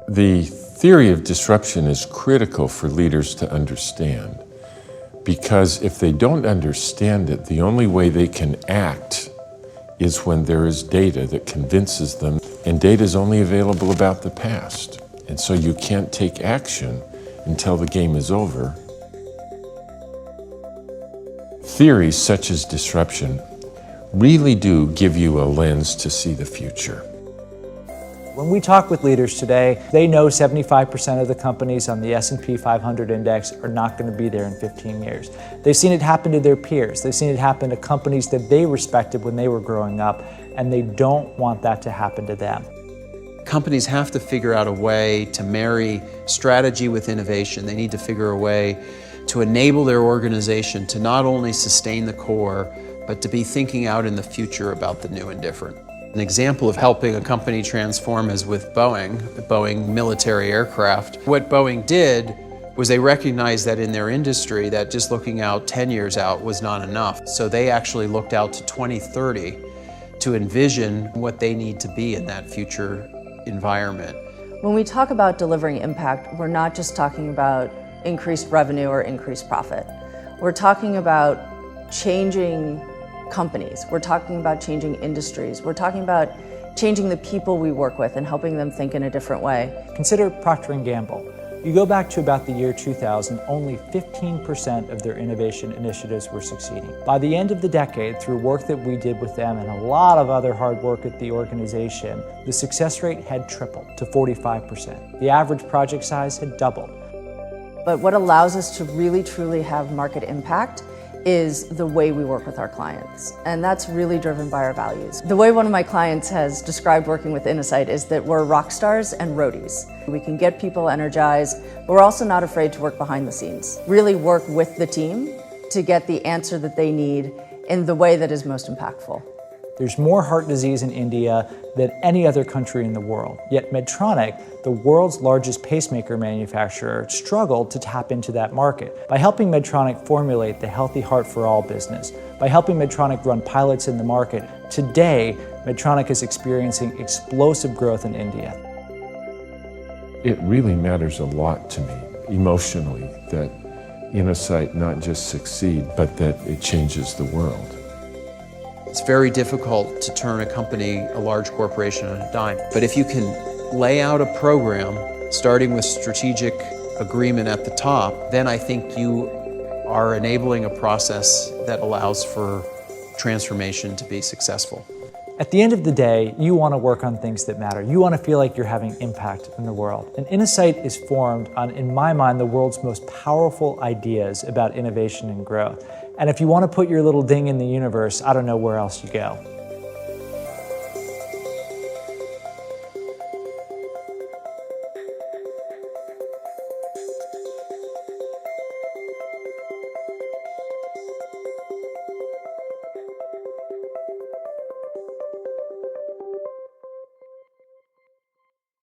The theory of disruption is critical for leaders to understand, because if they don't understand it, the only way they can act is when there is data that convinces them, and data is only available about the past. And so you can't take action until the game is over. Theories such as disruption really do give you a lens to see the future. When we talk with leaders today, they know 75% of the companies on the S&P 500 index are not going to be there in 15 years. They've seen it happen to their peers. They've seen it happen to companies that they respected when they were growing up, and they don't want that to happen to them. Companies have to figure out a way to marry strategy with innovation. They need to figure a way to enable their organization to not only sustain the core, but to be thinking out in the future about the new and different. An example of helping a company transform is with Boeing military aircraft. What Boeing did was they recognized that in their industry that just looking out 10 years out was not enough. So they actually looked out to 2030 to envision what they need to be in that future environment. When we talk about delivering impact, we're not just talking about increased revenue or increased profit. We're talking about changing companies. We're talking about changing industries. We're talking about changing the people we work with and helping them think in a different way. Consider Procter & Gamble. You go back to about the year 2000, only 15% of their innovation initiatives were succeeding. By the end of the decade, through work that we did with them and a lot of other hard work at the organization, the success rate had tripled to 45%. The average project size had doubled. But what allows us to really truly have market impact is the way we work with our clients. And that's really driven by our values. The way one of my clients has described working with Innosight is that we're rock stars and roadies. We can get people energized, but we're also not afraid to work behind the scenes. Really work with the team to get the answer that they need in the way that is most impactful. There's more heart disease in India than any other country in the world. Yet Medtronic, the world's largest pacemaker manufacturer, struggled to tap into that market. By helping Medtronic formulate the Healthy Heart for All business, by helping Medtronic run pilots in the market, today Medtronic is experiencing explosive growth in India. It really matters a lot to me, emotionally, that Innosight not just succeed, but that it changes the world. It's very difficult to turn a company, a large corporation, on a dime. But if you can lay out a program, starting with strategic agreement at the top, then I think you are enabling a process that allows for transformation to be successful. At the end of the day, you want to work on things that matter. You want to feel like you're having impact in the world. And Innosight is formed on, in my mind, the world's most powerful ideas about innovation and growth. And if you want to put your little ding in the universe, I don't know where else you go.